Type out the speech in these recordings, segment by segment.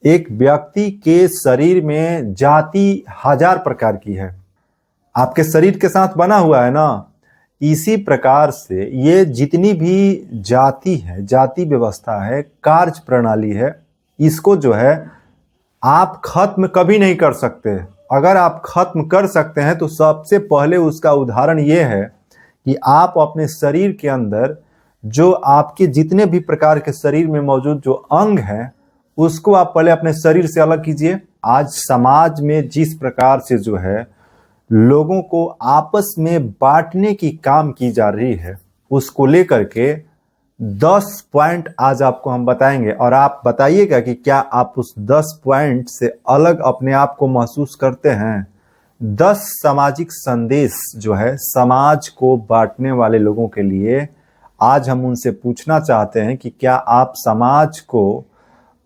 एक व्यक्ति के शरीर में जाति हजार प्रकार की है। आपके शरीर के साथ बना हुआ है ना, इसी प्रकार से ये जितनी भी जाति है, जाति व्यवस्था है, कार्य प्रणाली है, इसको जो है आप खत्म कभी नहीं कर सकते। अगर आप खत्म कर सकते हैं तो सबसे पहले उसका उदाहरण ये है कि आप अपने शरीर के अंदर जो आपके जितने भी प्रकार के शरीर में मौजूद जो अंग हैं उसको आप पहले अपने शरीर से अलग कीजिए। आज समाज में जिस प्रकार से जो है लोगों को आपस में बांटने की काम की जा रही है, उसको लेकर के 10 पॉइंट आज आपको हम बताएंगे और आप बताइएगा कि क्या आप उस 10 पॉइंट से अलग अपने आप को महसूस करते हैं। 10 सामाजिक संदेश जो है समाज को बांटने वाले लोगों के लिए आज हम उनसे पूछना चाहते हैं कि क्या आप समाज को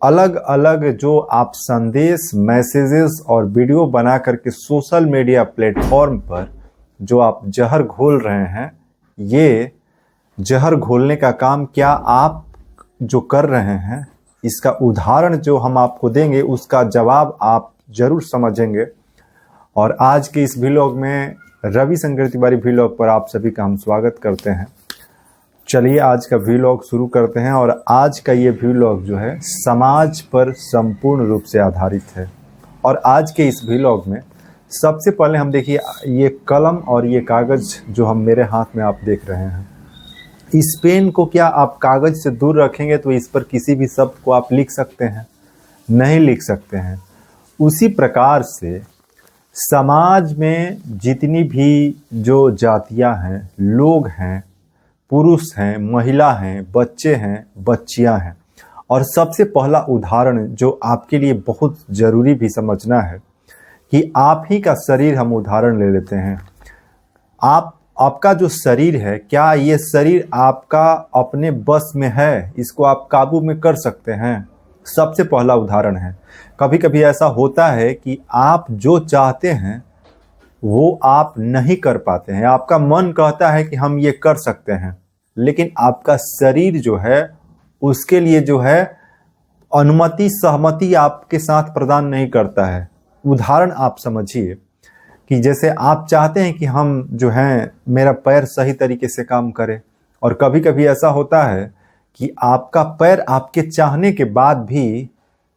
अलग अलग जो आप संदेश, मैसेजेस और वीडियो बना करके सोशल मीडिया प्लेटफॉर्म पर जो आप जहर घोल रहे हैं, ये जहर घोलने का काम क्या आप जो कर रहे हैं, इसका उदाहरण जो हम आपको देंगे उसका जवाब आप जरूर समझेंगे। और आज के इस व्लॉग में रविशंकर तिवारी व्लॉग पर आप सभी का हम स्वागत करते हैं। चलिए आज का व्लॉग शुरू करते हैं। और आज का ये व्लॉग जो है समाज पर संपूर्ण रूप से आधारित है। और आज के इस व्लॉग में सबसे पहले हम देखिए ये कलम और ये कागज़ जो हम मेरे हाथ में आप देख रहे हैं, इस पेन को क्या आप कागज़ से दूर रखेंगे तो इस पर किसी भी शब्द को आप लिख सकते हैं? नहीं लिख सकते हैं। उसी प्रकार से समाज में जितनी भी जो जातियां हैं, लोग हैं, पुरुष हैं, महिला हैं, बच्चे हैं, बच्चियां हैं, और सबसे पहला उदाहरण जो आपके लिए बहुत ज़रूरी भी समझना है कि आप ही का शरीर हम उदाहरण ले लेते हैं। आपका जो शरीर है, क्या ये शरीर आपका अपने बस में है? इसको आप काबू में कर सकते हैं? सबसे पहला उदाहरण है। कभी कभी ऐसा होता है कि आप जो चाहते हैं वो आप नहीं कर पाते हैं। आपका मन कहता है कि हम ये कर सकते हैं, लेकिन आपका शरीर जो है उसके लिए जो है अनुमति, सहमति आपके साथ प्रदान नहीं करता है। उदाहरण आप समझिए कि जैसे आप चाहते हैं कि हम जो हैं मेरा पैर सही तरीके से काम करे, और कभी कभी ऐसा होता है कि आपका पैर आपके चाहने के बाद भी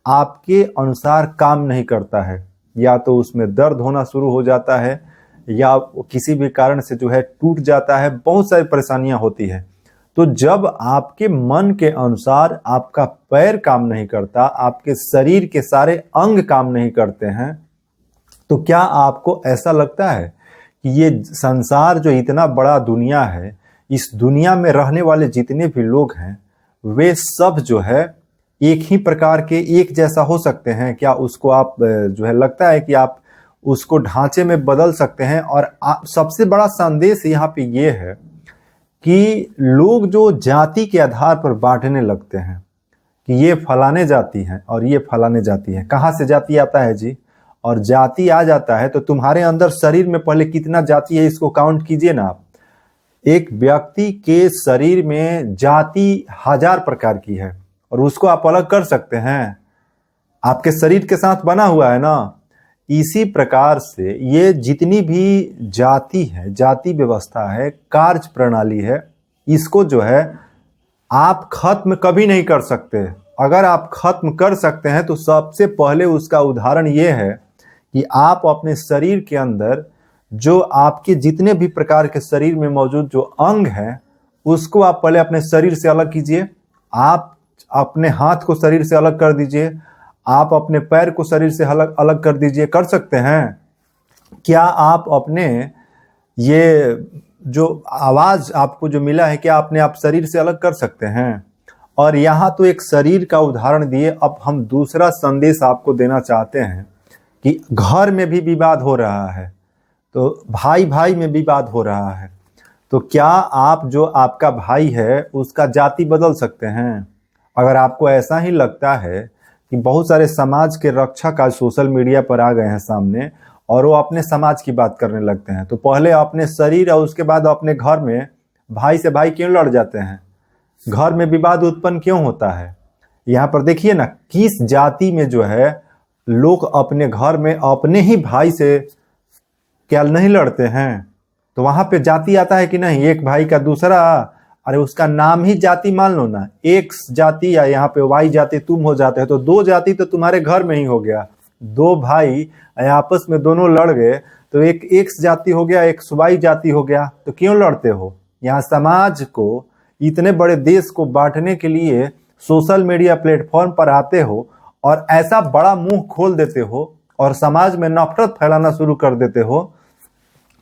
आपके अनुसार काम नहीं करता है, या तो उसमें दर्द होना शुरू हो जाता है या किसी भी कारण से जो है टूट जाता है, बहुत सारी परेशानियां होती है। तो जब आपके मन के अनुसार आपका पैर काम नहीं करता, आपके शरीर के सारे अंग काम नहीं करते हैं, तो क्या आपको ऐसा लगता है कि ये संसार जो इतना बड़ा दुनिया है, इस दुनिया में रहने वाले जितने भी लोग हैं वे सब जो है एक ही प्रकार के, एक जैसा हो सकते हैं? क्या उसको आप जो है लगता है कि आप उसको ढांचे में बदल सकते हैं? और सबसे बड़ा संदेश यहाँ पे ये है कि लोग जो जाति के आधार पर बांटने लगते हैं कि ये फलाने जाति हैं और ये फलाने जाति हैं। कहाँ से जाति आता है जी? और जाति आ जाता है तो तुम्हारे अंदर शरीर में पहले कितना जाति है इसको काउंट कीजिए ना आप। एक व्यक्ति के शरीर में जाति हजार प्रकार की है और उसको आप अलग कर सकते हैं? आपके शरीर के साथ बना हुआ है ना, इसी प्रकार से ये जितनी भी जाति है, जाति व्यवस्था है, कार्य प्रणाली है, इसको जो है आप खत्म कभी नहीं कर सकते। अगर आप खत्म कर सकते हैं तो सबसे पहले उसका उदाहरण ये है कि आप अपने शरीर के अंदर जो आपके जितने भी प्रकार के शरीर में मौजूद जो अंग हैं उसको आप पहले अपने शरीर से अलग कीजिए। आप अपने हाथ को शरीर से अलग कर दीजिए, आप अपने पैर को शरीर से अलग अलग कर दीजिए। कर सकते हैं? क्या आप अपने ये जो आवाज़ आपको जो मिला है, क्या अपने आप शरीर से अलग कर सकते हैं? और यहाँ तो एक शरीर का उदाहरण दिए, अब हम दूसरा संदेश आपको देना चाहते हैं कि घर में भी विवाद हो रहा है, तो भाई भाई में विवाद हो रहा है, तो क्या आप जो आपका भाई है उसका जाति बदल सकते हैं? अगर आपको ऐसा ही लगता है कि बहुत सारे समाज के रक्षक आज सोशल मीडिया पर आ गए हैं सामने और वो अपने समाज की बात करने लगते हैं, तो पहले अपने शरीर और उसके बाद अपने घर में भाई से भाई क्यों लड़ जाते हैं? घर में विवाद उत्पन्न क्यों होता है? यहाँ पर देखिए ना, किस जाति में जो है लोग अपने घर में अपने ही भाई से क्या नहीं लड़ते हैं। तो वहां पे जाति आता है कि नहीं, एक भाई का दूसरा, अरे उसका नाम ही जाति मान लो ना, एक्स जाति या यहाँ पे वाई जाति तुम हो जाते हो, तो दो जाति तो तुम्हारे घर में ही हो गया। दो भाई आपस में दोनों लड़ गए तो एक एक्स जाति हो गया, एक वाई जाति हो गया, तो क्यों लड़ते हो। यहाँ समाज को, इतने बड़े देश को बांटने के लिए सोशल मीडिया प्लेटफॉर्म पर आते हो और ऐसा बड़ा मुंह खोल देते हो और समाज में नफरत फैलाना शुरू कर देते हो।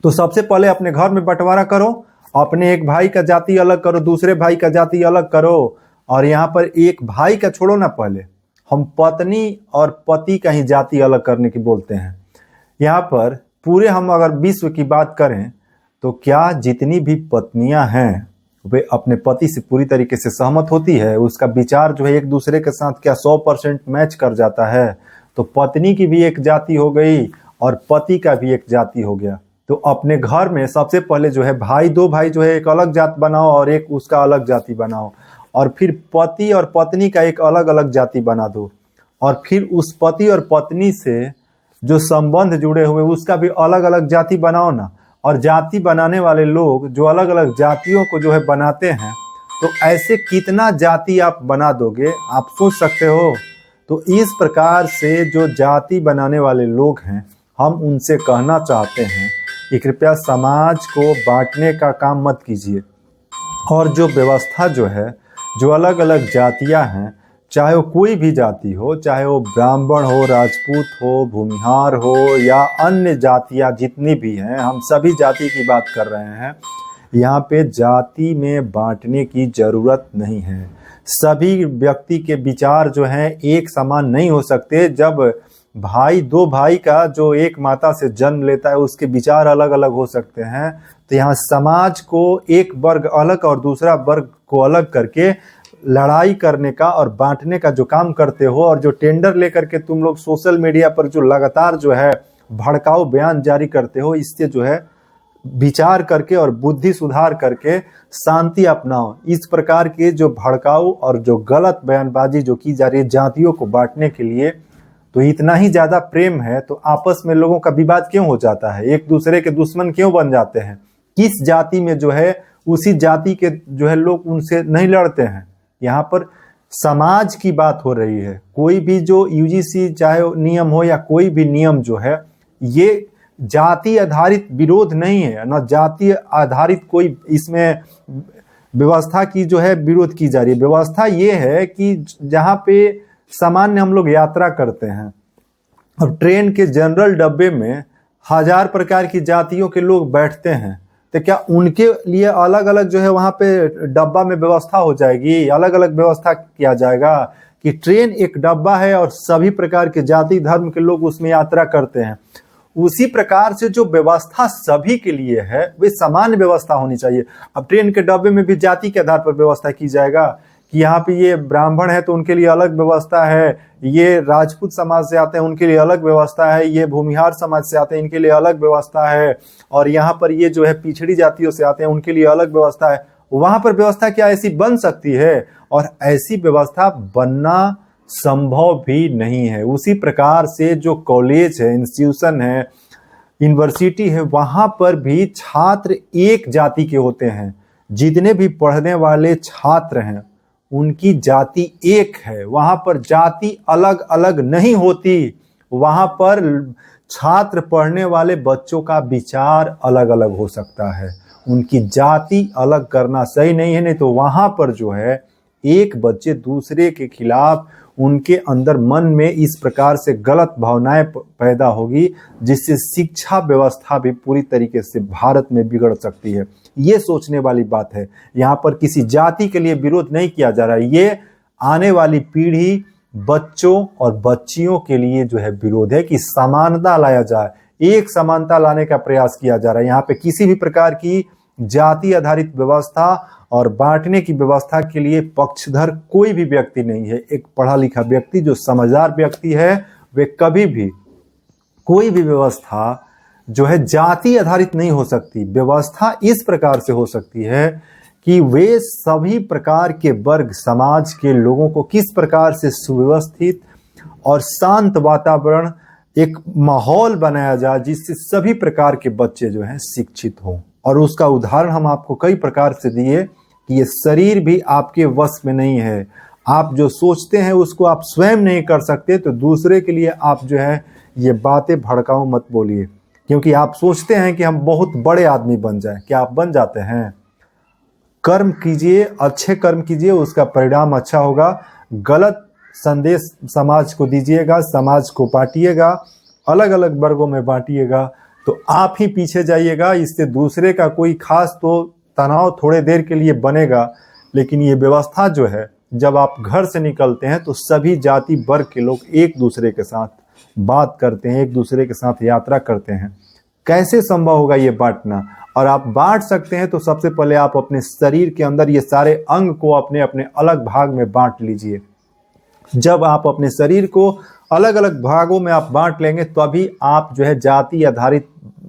तो सबसे पहले अपने घर में बंटवारा करो, अपने एक भाई का जाति अलग करो, दूसरे भाई का जाति अलग करो। और यहाँ पर एक भाई का छोड़ो ना, पहले हम पत्नी और पति का ही जाति अलग करने की बोलते हैं। यहाँ पर पूरे हम अगर विश्व की बात करें तो क्या जितनी भी पत्नियां हैं वे अपने पति से पूरी तरीके से सहमत होती है, उसका विचार जो है एक दूसरे के साथ क्या 100% मैच कर जाता है। तो पत्नी की भी एक जाति हो गई और पति का भी एक जाति हो गया। तो अपने घर में सबसे पहले जो है भाई, दो भाई जो है एक अलग जात बनाओ और एक उसका अलग जाति बनाओ, और फिर पति और पत्नी का एक अलग अलग जाति बना दो, और फिर उस पति और पत्नी से जो संबंध जुड़े हुए उसका भी अलग अलग जाति बनाओ ना। और जाति बनाने वाले लोग जो अलग अलग जातियों को जो है बनाते हैं, तो ऐसे कितना जाति आप बना दोगे, आप सोच सकते हो। तो इस प्रकार से जो जाति बनाने वाले लोग हैं, हम उनसे कहना चाहते हैं कि कृपया समाज को बांटने का काम मत कीजिए। और जो व्यवस्था जो है, जो अलग अलग जातियां हैं, चाहे वो कोई भी जाति हो, चाहे वो ब्राह्मण हो, राजपूत हो, भूमिहार हो या अन्य जातियां जितनी भी हैं, हम सभी जाति की बात कर रहे हैं। यहाँ पे जाति में बांटने की जरूरत नहीं है। सभी व्यक्ति के विचार जो हैं एक समान नहीं हो सकते। जब भाई, दो भाई का जो एक माता से जन्म लेता है, उसके विचार अलग अलग हो सकते हैं। तो यहाँ समाज को एक वर्ग अलग और दूसरा वर्ग को अलग करके लड़ाई करने का और बांटने का जो काम करते हो, और जो टेंडर लेकर के तुम लोग सोशल मीडिया पर जो लगातार जो है भड़काऊ बयान जारी करते हो, इससे जो है विचार करके और बुद्धि सुधार करके शांति अपनाओ। इस प्रकार के जो भड़काऊ और जो गलत बयानबाजी जो की जा रही है जातियों को बांटने के लिए, तो इतना ही ज्यादा प्रेम है तो आपस में लोगों का विवाद क्यों हो जाता है, एक दूसरे के दुश्मन क्यों बन जाते हैं। किस जाति में जो है उसी जाति के जो है लोग उनसे नहीं लड़ते हैं। यहाँ पर समाज की बात हो रही है। कोई भी जो यूजीसी चाहे नियम हो या कोई भी नियम जो है, ये जाति आधारित विरोध नहीं है, न जाति आधारित कोई इसमें व्यवस्था की जो है विरोध की जा रही है। व्यवस्था ये है कि जहाँ पे सामान्य हम लोग यात्रा करते हैं और ट्रेन के जनरल डब्बे में 1000 प्रकार की जातियों के लोग बैठते हैं, तो क्या उनके लिए अलग अलग जो है वहां पे डब्बा में व्यवस्था हो जाएगी, अलग अलग व्यवस्था किया जाएगा कि ट्रेन एक डब्बा है और सभी प्रकार के जाति धर्म के लोग उसमें यात्रा करते हैं। उसी प्रकार से जो व्यवस्था सभी के लिए है वे समान व्यवस्था होनी चाहिए। अब ट्रेन के डब्बे में भी जाति के आधार पर व्यवस्था की जाएगा कि यहाँ पे ये ब्राह्मण है तो उनके लिए अलग व्यवस्था है, ये राजपूत समाज से आते हैं उनके लिए अलग व्यवस्था है, ये भूमिहार समाज से आते हैं इनके लिए अलग व्यवस्था है, और यहाँ पर ये जो है पिछड़ी जातियों से आते हैं उनके लिए अलग व्यवस्था है। वहां पर व्यवस्था क्या ऐसी बन सकती है? और ऐसी व्यवस्था बनना संभव भी नहीं है। उसी प्रकार से जो कॉलेज है, इंस्टीट्यूशन है, यूनिवर्सिटी है, वहां पर भी छात्र एक जाति के होते हैं। जितने भी पढ़ने वाले छात्र हैं उनकी जाति एक है, वहां पर जाति अलग अलग नहीं होती। वहां पर छात्र पढ़ने वाले बच्चों का विचार अलग अलग हो सकता है, उनकी जाति अलग करना सही नहीं है। नहीं तो वहां पर जो है एक बच्चे दूसरे के खिलाफ उनके अंदर मन में इस प्रकार से गलत भावनाएं पैदा होगी जिससे शिक्षा व्यवस्था भी पूरी तरीके से भारत में बिगड़ सकती है। ये सोचने वाली बात है। यहाँ पर किसी जाति के लिए विरोध नहीं किया जा रहा है, ये आने वाली पीढ़ी बच्चों और बच्चियों के लिए जो है विरोध है कि समानता लाया जाए, एक समानता लाने का प्रयास किया जा रहा है। यहाँ पे किसी भी प्रकार की जाति आधारित व्यवस्था और बांटने की व्यवस्था के लिए पक्षधर कोई भी व्यक्ति नहीं है। एक पढ़ा लिखा व्यक्ति जो समझदार व्यक्ति है वे कभी भी कोई भी व्यवस्था जो है जाति आधारित नहीं हो सकती। व्यवस्था इस प्रकार से हो सकती है कि वे सभी प्रकार के वर्ग समाज के लोगों को किस प्रकार से सुव्यवस्थित और शांत वातावरण, एक माहौल बनाया जाए जिससे सभी प्रकार के बच्चे जो हैं शिक्षित हों। और उसका उदाहरण हम आपको कई प्रकार से दिए कि ये शरीर भी आपके वश में नहीं है। आप जो सोचते हैं उसको आप स्वयं नहीं कर सकते, तो दूसरे के लिए आप जो है ये बातें भड़काऊ मत बोलिए, क्योंकि आप सोचते हैं कि हम बहुत बड़े आदमी बन जाएं। क्या आप बन जाते हैं? कर्म कीजिए, अच्छे कर्म कीजिए, उसका परिणाम अच्छा होगा। गलत संदेश समाज को दीजिएगा, समाज को बांटिएगा, अलग अलग वर्गों में बांटिएगा, तो आप ही पीछे जाइएगा। इससे दूसरे का कोई खास तो तनाव थोड़े देर के लिए बनेगा, लेकिन ये व्यवस्था जो है, जब आप घर से निकलते हैं तो सभी जाति वर्ग के लोग एक दूसरे के साथ बात करते हैं, एक दूसरे के साथ यात्रा करते हैं। कैसे संभव होगा ये बांटना? और आप बांट सकते हैं तो सबसे पहले आप अपने शरीर के अंदर ये सारे अंग को अपने अपने अलग भाग में बांट लीजिए। जब आप अपने शरीर को अलग अलग भागों में आप बांट लेंगे तभी आप जो है जाति आधारित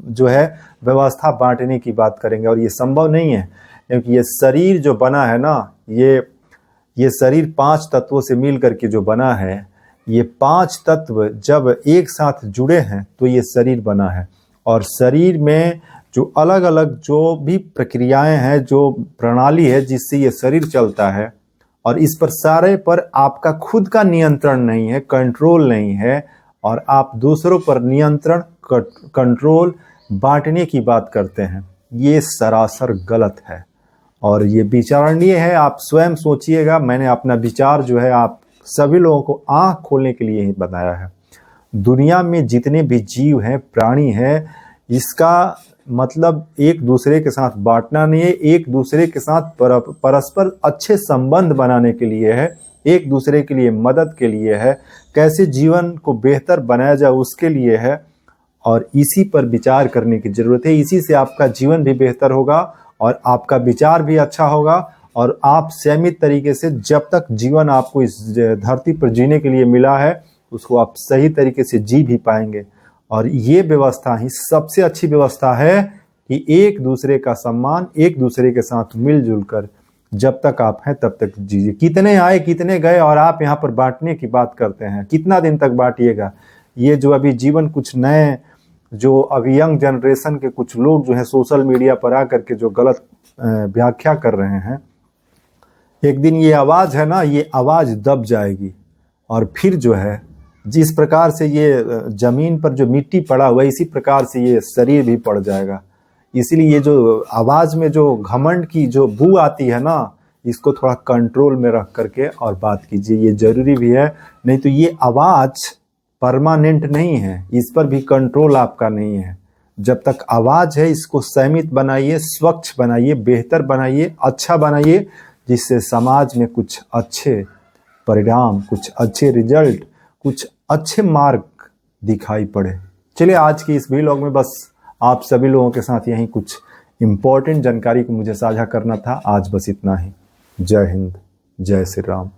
जो है व्यवस्था बांटने की बात करेंगे। और ये संभव नहीं है, क्योंकि ये शरीर जो बना है ना, ये शरीर 5 तत्वों से मिल करके जो बना है, ये 5 तत्व जब एक साथ जुड़े हैं तो ये शरीर बना है। और शरीर में जो अलग अलग जो भी प्रक्रियाएं हैं, जो प्रणाली है जिससे ये शरीर चलता है, और इस पर सारे पर आपका खुद का नियंत्रण नहीं है, कंट्रोल नहीं है, और आप दूसरों पर नियंत्रण कंट्रोल बांटने की बात करते हैं। ये सरासर गलत है और ये विचारणीय है। आप स्वयं सोचिएगा। मैंने अपना विचार जो है आप सभी लोगों को आंख खोलने के लिए ही बताया है। दुनिया में जितने भी जीव हैं, प्राणी हैं, इसका मतलब एक दूसरे के साथ बांटना नहीं है, एक दूसरे के साथ परस्पर अच्छे संबंध बनाने के लिए है, एक दूसरे के लिए मदद के लिए है, कैसे जीवन को बेहतर बनाया जाए उसके लिए है। और इसी पर विचार करने की जरूरत है। इसी से आपका जीवन भी बेहतर होगा और आपका विचार भी अच्छा होगा, और आप सीमित तरीके से, जब तक जीवन आपको इस धरती पर जीने के लिए मिला है, उसको आप सही तरीके से जी भी पाएंगे। और ये व्यवस्था ही सबसे अच्छी व्यवस्था है कि एक दूसरे का सम्मान, एक दूसरे के साथ मिलजुल कर जब तक आप हैं तब तक जीजिए। कितने आए कितने गए, और आप यहाँ पर बांटने की बात करते हैं। कितना दिन तक बांटिएगा? ये जो अभी जीवन, कुछ नए जो अभी यंग जनरेशन के कुछ लोग जो है सोशल मीडिया पर आकर के जो गलत व्याख्या कर रहे हैं, एक दिन ये आवाज़ है ना, ये आवाज़ दब जाएगी। और फिर जो है जिस प्रकार से ये जमीन पर जो मिट्टी पड़ा हुआ है, इसी प्रकार से ये शरीर भी पड़ जाएगा। इसीलिए ये जो आवाज़ में जो घमंड की जो बू आती है ना, इसको थोड़ा कंट्रोल में रख करके और बात कीजिए। ये जरूरी भी है, नहीं तो ये आवाज़ परमानेंट नहीं है, इस पर भी कंट्रोल आपका नहीं है। जब तक आवाज़ है, इसको संयमित बनाइए, स्वच्छ बनाइए, बेहतर बनाइए, अच्छा बनाइए, जिससे समाज में कुछ अच्छे परिणाम, कुछ अच्छे रिजल्ट, कुछ अच्छे मार्ग दिखाई पड़े। चलिए, आज की इस व्लॉग में बस आप सभी लोगों के साथ यही कुछ इम्पोर्टेंट जानकारी को मुझे साझा करना था। आज बस इतना ही। जय हिंद, जय श्री राम।